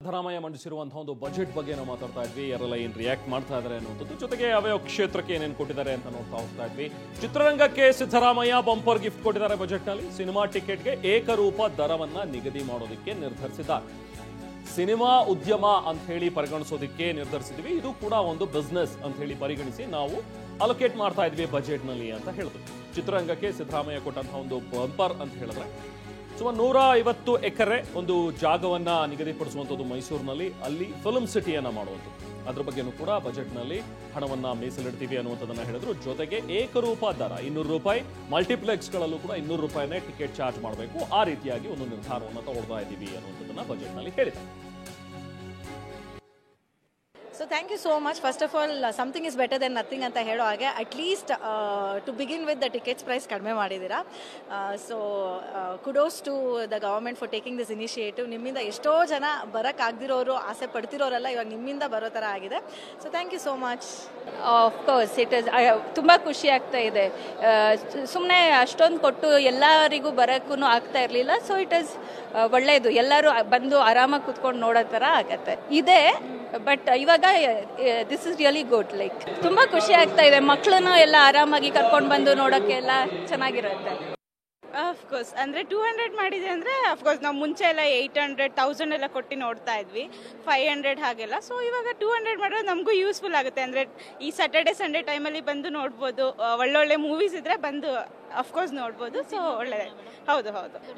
ಸಿದ್ದರಾಮಯ್ಯ ಮಂಡಿಸಿರುವಂತಹ ಒಂದು ಬಜೆಟ್ ಬಗ್ಗೆ ನಾವು ಮಾತಾಡ್ತಾ ಇದ್ವಿ, ಯಾರೆಲ್ಲ ಏನು ರಿಯಾಕ್ಟ್ ಮಾಡ್ತಾ ಇದ್ದಾರೆ ಅನ್ನುವಂಥದ್ದು, ಜೊತೆಗೆ ಯಾವ್ಯಾವ ಕ್ಷೇತ್ರಕ್ಕೆ ಏನೇನು ಕೊಟ್ಟಿದ್ದಾರೆ ಅಂತ ನೋಡ್ತಾ ಹೋಗ್ತಾ ಇದ್ವಿ. ಚಿತ್ರರಂಗಕ್ಕೆ ಸಿದ್ದರಾಮಯ್ಯ ಬಂಪರ್ ಗಿಫ್ಟ್ ಕೊಟ್ಟಿದ್ದಾರೆ. ಬಜೆಟ್ನಲ್ಲಿ ಸಿನಿಮಾ ಟಿಕೆಟ್ಗೆ ಏಕರೂಪ ದರವನ್ನ ನಿಗದಿ ಮಾಡೋದಕ್ಕೆ ನಿರ್ಧರಿಸಿದ್ದಾರೆ. ಸಿನಿಮಾ ಉದ್ಯಮ ಅಂತ ಹೇಳಿ ಪರಿಗಣಿಸೋದಕ್ಕೆ ನಿರ್ಧರಿಸಿದ್ವಿ. ಇದು ಕೂಡ ಒಂದು ಬಿಸ್ನೆಸ್ ಅಂತ ಹೇಳಿ ಪರಿಗಣಿಸಿ ನಾವು ಅಲೋಕೇಟ್ ಮಾಡ್ತಾ ಇದ್ವಿ ಬಜೆಟ್ನಲ್ಲಿ ಅಂತ ಹೇಳಿದ್ರು. ಚಿತ್ರರಂಗಕ್ಕೆ ಸಿದ್ದರಾಮಯ್ಯ ಕೊಟ್ಟಂತಹ ಒಂದು ಬಂಪರ್ ಅಂತ ಹೇಳಿದ್ರೆ ಸುಮಾರು 150 ಎಕರೆ ಒಂದು ಜಾಗವನ್ನ ನಿಗದಿಪಡಿಸುವಂಥದ್ದು ಮೈಸೂರಿನಲ್ಲಿ, ಅಲ್ಲಿ ಫಿಲ್ಮ್ ಸಿಟಿಯನ್ನ ಮಾಡುವಂಥದ್ದು. ಅದ್ರ ಬಗ್ಗೆನೂ ಕೂಡ ಬಜೆಟ್ನಲ್ಲಿ ಹಣವನ್ನ ಮೀಸಲಿಡ್ತೀವಿ ಅನ್ನುವಂಥದ್ದನ್ನ ಹೇಳಿದ್ರು. ಜೊತೆಗೆ ಏಕರೂಪ ದರ ₹200, ಮಲ್ಟಿಪ್ಲೆಕ್ಸ್ಗಳಲ್ಲೂ ಕೂಡ ₹200 ಟಿಕೆಟ್ ಚಾರ್ಜ್ ಮಾಡಬೇಕು. ಆ ರೀತಿಯಾಗಿ ಒಂದು ನಿರ್ಧಾರವನ್ನು ತಗೊಳ್ತಾ ಇದ್ದೀವಿ ಅನ್ನುವಂಥದ್ದನ್ನ ಬಜೆಟ್ನಲ್ಲಿ ಹೇಳಿದ್ದಾರೆ. So thank you so much. First of all, something is better than nothing ಅಂತ ಹೇಳೋ ಹಾಗೆ at least to begin with the tickets price ಕಡಿಮೆ ಮಾಡಿದ್ದೀರಾ. So kudos to the government for taking this initiative. ನಿಮ್ಮಿಂದ ಎಷ್ಟೋ ಜನ ಬರೋಕ್ಕಾಗದಿರೋರು, ಆಸೆ ಪಡ್ತಿರೋರೆಲ್ಲ ಇವಾಗ ನಿಮ್ಮಿಂದ ಬರೋ ಥರ ಆಗಿದೆ. So thank you so much. Of course it is ತುಂಬ ಖುಷಿ ಆಗ್ತಾ ಇದೆ. ಸುಮ್ಮನೆ ಅಷ್ಟೊಂದು ಕೊಟ್ಟು ಎಲ್ಲರಿಗೂ ಬರೋಕ್ಕೂ ಆಗ್ತಾ ಇರಲಿಲ್ಲ. ಸೊ ಇಟ್ ಇಸ್ ಒಳ್ಳೆಯದು, ಎಲ್ಲರೂ ಬಂದು ಆರಾಮಾಗಿ ಕುತ್ಕೊಂಡು ನೋಡೋ ಥರ ಆಗತ್ತೆ ಇದೆ. ಬಟ್ ಇವಾಗ this is really good. Like ತುಂಬ ಖುಷಿ ಆಗ್ತಾ ಇದೆ. ಮಕ್ಕಳನ್ನು ಎಲ್ಲ ಆರಾಮಾಗಿ ಕರ್ಕೊಂಡು ಬಂದು ನೋಡೋಕ್ಕೆ ಎಲ್ಲ ಚೆನ್ನಾಗಿರುತ್ತೆ. ಅಫ್ಕೋರ್ಸ್ ಅಂದರೆ 200 ಮಾಡಿದೆ ಅಂದರೆ ಅಫ್ಕೋರ್ಸ್ ನಾವು ಮುಂಚೆ ಎಲ್ಲ 800, 1000 ಎಲ್ಲ ಕೊಟ್ಟು ನೋಡ್ತಾ ಇದ್ವಿ, 500 ಹಾಗೆಲ್ಲ. ಸೊ ಇವಾಗ 200 ಮಾಡಿದ್ರೆ ನಮಗೂ ಯೂಸ್ಫುಲ್ ಆಗುತ್ತೆ. ಅಂದರೆ ಈ ಸ್ಯಾಟರ್ಡೆ ಸಂಡೇ ಟೈಮಲ್ಲಿ ಬಂದು ನೋಡ್ಬೋದು, ಒಳ್ಳೊಳ್ಳೆ ಮೂವೀಸ್ ಇದ್ದರೆ ಬಂದು ಅಫ್ಕೋರ್ಸ್ ನೋಡ್ಬೋದು. ಸೊ ಒಳ್ಳೆಯದೇ.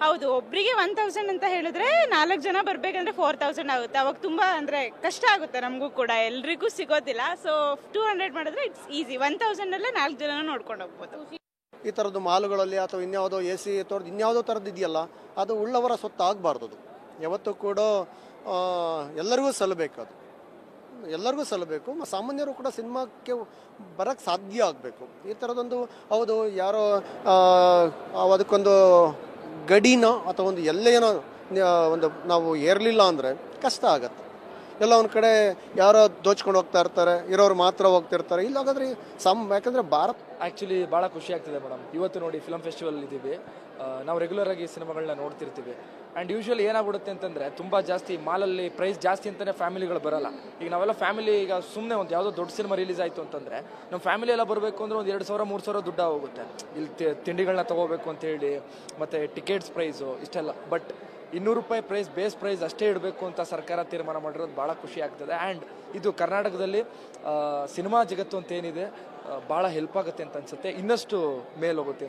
ಹೌದು ಒಬ್ಬರಿಗೆ 1000 ಅಂತ ಹೇಳಿದ್ರೆ 4 ಜನ ಬರಬೇಕಂದ್ರೆ 4000 ಆಗುತ್ತೆ. ಅವಾಗ ತುಂಬ ಅಂದರೆ ಕಷ್ಟ ಆಗುತ್ತೆ ನಮಗೂ ಕೂಡ, ಎಲ್ರಿಗೂ ಸಿಗೋದಿಲ್ಲ. ಸೊ 200 ಮಾಡಿದ್ರೆ ಇಟ್ಸ್ ಈಸಿ. 1000 4 ಜನ ನೋಡ್ಕೊಂಡು ಹೋಗ್ಬೋದು. ಈ ಥರದ್ದು ಮಾಲುಗಳಲ್ಲಿ ಅಥವಾ ಇನ್ಯಾವುದೋ AC ತೋರ್ದು ಇನ್ಯಾವುದೋ ಥರದ್ದು ಇದೆಯಲ್ಲ, ಅದು ಉಳ್ಳವರ ಸೊತ್ತು ಆಗಬಾರ್ದು. ಅದು ಯಾವತ್ತೂ ಕೂಡ ಎಲ್ಲರಿಗೂ ಸಲ್ಲಬೇಕು. ಅದು ಎಲ್ಲರಿಗೂ ಸಲ್ಲಬೇಕು. ಸಾಮಾನ್ಯರು ಕೂಡ ಸಿನಿಮಾಕ್ಕೆ ಬರೋಕ್ಕೆ ಸಾಧ್ಯ ಆಗಬೇಕು. ಈ ಥರದೊಂದು ಹೌದು ಯಾರೋ ಅದಕ್ಕೊಂದು ಗಡಿನ ಅಥವಾ ಒಂದು ಎಲ್ಲೇನೋ ಒಂದು ನಾವು ಏರಲಿಲ್ಲ ಅಂದರೆ ಕಷ್ಟ ಆಗತ್ತೆ. ಎಲ್ಲ ಒಂದು ಕಡೆ ಯಾರೋ ದೋಚ್ಕೊಂಡು ಹೋಗ್ತಾ ಇರ್ತಾರೆ, ಇರೋರು ಮಾತ್ರ ಹೋಗ್ತಿರ್ತಾರೆ. ಇಲ್ಲ ಹಾಗಾದ್ರೆ ಯಾಕಂದರೆ ಭಾರತ ಆ್ಯಕ್ಚುಲಿ ಭಾಳ ಖುಷಿ ಆಗ್ತಿದೆ ಮೇಡಮ್. ಇವತ್ತು ನೋಡಿ ಫಿಲಮ್ ಫೆಸ್ಟಿವಲ್ ಇದ್ದೀವಿ, ನಾವು ರೆಗ್ಯುಲರ್ ಆಗಿ ಸಿನಿಮಾಗಳನ್ನ ನೋಡ್ತಿರ್ತೀವಿ. ಆ್ಯಂಡ್ ಯೂಶ್ವಲಿ ಏನಾಗ್ಬಿಡುತ್ತೆ ಅಂತಂದರೆ ತುಂಬ ಜಾಸ್ತಿ ಮಾಲಲ್ಲಿ ಪ್ರೈಸ್ ಜಾಸ್ತಿ ಅಂತಲೇ ಫ್ಯಾಮಿಲಿಗಳು ಬರೋಲ್ಲ. ಈಗ ನಾವೆಲ್ಲ ಫ್ಯಾಮಿಲಿ ಈಗ ಸುಮ್ಮನೆ ಒಂದು ಯಾವುದೋ ದೊಡ್ಡ ಸಿನಿಮಾ ರಿಲೀಸ್ ಆಯಿತು ಅಂತಂದರೆ ನಮ್ಮ ಫ್ಯಾಮಿಲಿ ಎಲ್ಲ ಬರಬೇಕು ಅಂದರೆ ಒಂದು 2000 3000 ದುಡ್ಡು ಹೋಗುತ್ತೆ. ಇಲ್ಲಿ ತಿಂಡಿಗಳನ್ನ ತೊಗೋಬೇಕು ಅಂತೇಳಿ, ಮತ್ತು ಟಿಕೆಟ್ಸ್ ಪ್ರೈಸು ಇಷ್ಟೆಲ್ಲ. ಬಟ್ ₹200 ಪ್ರೈಸ್, ಬೇಸ್ ಪ್ರೈಸ್ ಅಷ್ಟೇ ಇಡಬೇಕು ಅಂತ ಸರ್ಕಾರ ತೀರ್ಮಾನ ಮಾಡಿರೋದು ಭಾಳ ಖುಷಿ ಆಗ್ತದೆ. ಆ್ಯಂಡ್ ಇದು ಕರ್ನಾಟಕದಲ್ಲಿ ಸಿನಿಮಾ ಜಗತ್ತು ಅಂತ ಏನಿದೆ ಭಾಳ ಹೆಲ್ಪ್ ಆಗುತ್ತೆ ಅಂತ ಅನ್ಸುತ್ತೆ, ಇನ್ನಷ್ಟು ಮೇಲೋಗುತ್ತೆ.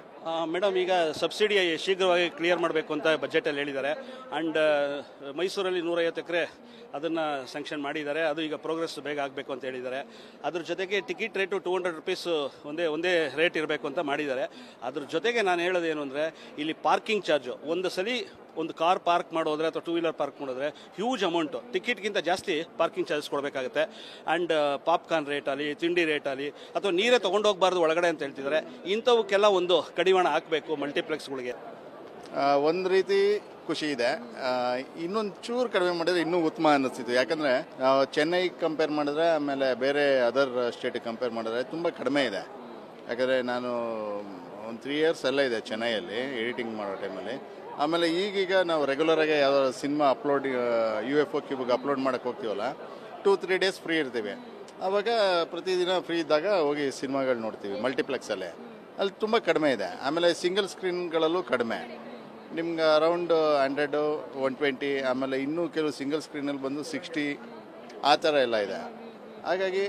ಮೇಡಮ್, ಈಗ ಸಬ್ಸಿಡಿ ಶೀಘ್ರವಾಗಿ ಕ್ಲಿಯರ್ ಮಾಡಬೇಕು ಅಂತ ಬಜೆಟಲ್ಲಿ ಹೇಳಿದ್ದಾರೆ. ಆ್ಯಂಡ್ ಮೈಸೂರಲ್ಲಿ 150 ಎಕರೆ ಅದನ್ನು ಸ್ಯಾಂಕ್ಷನ್ ಮಾಡಿದ್ದಾರೆ. ಅದು ಈಗ ಪ್ರೋಗ್ರೆಸ್ ಬೇಗ ಆಗಬೇಕು ಅಂತ ಹೇಳಿದ್ದಾರೆ. ಅದ್ರ ಜೊತೆಗೆ ಟಿಕೆಟ್ ರೇಟು ₹200 ಒಂದೇ ರೇಟ್ ಇರಬೇಕು ಅಂತ ಮಾಡಿದ್ದಾರೆ. ಅದ್ರ ಜೊತೆಗೆ ನಾನು ಹೇಳೋದೇನು ಅಂದರೆ, ಇಲ್ಲಿ ಪಾರ್ಕಿಂಗ್ ಚಾರ್ಜು ಒಂದು ಸಲ ಒಂದು ಕಾರ್ ಪಾರ್ಕ್ ಮಾಡೋದ್ರೆ ಅಥವಾ 2 ವೀಲರ್ ಪಾರ್ಕ್ ಮಾಡಿದ್ರೆ ಹ್ಯೂಜ್ ಅಮೌಂಟು, ಟಿಕೆಟ್ಗಿಂತ ಜಾಸ್ತಿ ಪಾರ್ಕಿಂಗ್ ಚಾರ್ಜಸ್ ಕೊಡಬೇಕಾಗುತ್ತೆ. ಆ್ಯಂಡ್ ಪಾಪ್ಕಾರ್ನ್ ರೇಟಲ್ಲಿ, ತಿಂಡಿ ರೇಟಲ್ಲಿ, ಅಥವಾ ನೀರೇ ತೊಗೊಂಡೋಗ್ಬಾರ್ದು ಒಳಗಡೆ ಅಂತ ಹೇಳ್ತಿದ್ದಾರೆ. ಇಂಥವಕ್ಕೆಲ್ಲ ಒಂದು ಕಡಿವಾಣ ಹಾಕಬೇಕು ಮಲ್ಟಿಪ್ಲೆಕ್ಸ್ಗಳಿಗೆ. ಒಂದು ರೀತಿ ಖುಷಿ ಇದೆ. ಇನ್ನೊಂದು ಚೂರು ಕಡಿಮೆ ಮಾಡಿದ್ರೆ ಇನ್ನೂ ಉತ್ತಮ ಅನ್ನಿಸ್ತಿತ್ತು. ಯಾಕಂದರೆ ಚೆನ್ನೈ ಕಂಪೇರ್ ಮಾಡಿದ್ರೆ, ಆಮೇಲೆ ಬೇರೆ ಅದರ್ ಸ್ಟೇಟಿಗೆ ಕಂಪೇರ್ ಮಾಡಿದ್ರೆ ತುಂಬ ಕಡಿಮೆ ಇದೆ. ಯಾಕಂದರೆ ನಾನು ಒಂದು 3 ಇಯರ್ಸ್ ಎಲ್ಲ ಇದೆ ಚೆನ್ನೈಯಲ್ಲಿ ಎಡಿಟಿಂಗ್ ಮಾಡೋ ಟೈಮಲ್ಲಿ. ಆಮೇಲೆ ಈಗೀಗ ನಾವು ರೆಗ್ಯುಲರಾಗಿ ಯಾವುದೋ ಸಿನಿಮಾ ಅಪ್ಲೋಡ್ UFO ಕ್ಯೂಬ್ಗೆ ಅಪ್ಲೋಡ್ ಮಾಡೋಕ್ಕೆ ಹೋಗ್ತೀವಲ್ಲ, 2-3 ಡೇಸ್ ಫ್ರೀ ಇರ್ತೀವಿ. ಆವಾಗ ಪ್ರತಿದಿನ ಫ್ರೀ ಇದ್ದಾಗ ಹೋಗಿ ಸಿನಿಮಾಗಳು ನೋಡ್ತೀವಿ ಮಲ್ಟಿಪ್ಲೆಕ್ಸಲ್ಲೇ. ಅಲ್ಲಿ ತುಂಬ ಕಡಿಮೆ ಇದೆ. ಆಮೇಲೆ ಸಿಂಗಲ್ ಸ್ಕ್ರೀನ್ಗಳಲ್ಲೂ ಕಡಿಮೆ, ನಿಮ್ಗೆ ಅರೌಂಡ್ 100, 120, ಆಮೇಲೆ ಇನ್ನೂ ಕೆಲವು ಸಿಂಗಲ್ ಸ್ಕ್ರೀನಲ್ಲಿ ಬಂದು 60 ಆ ಥರ ಎಲ್ಲ ಇದೆ. ಹಾಗಾಗಿ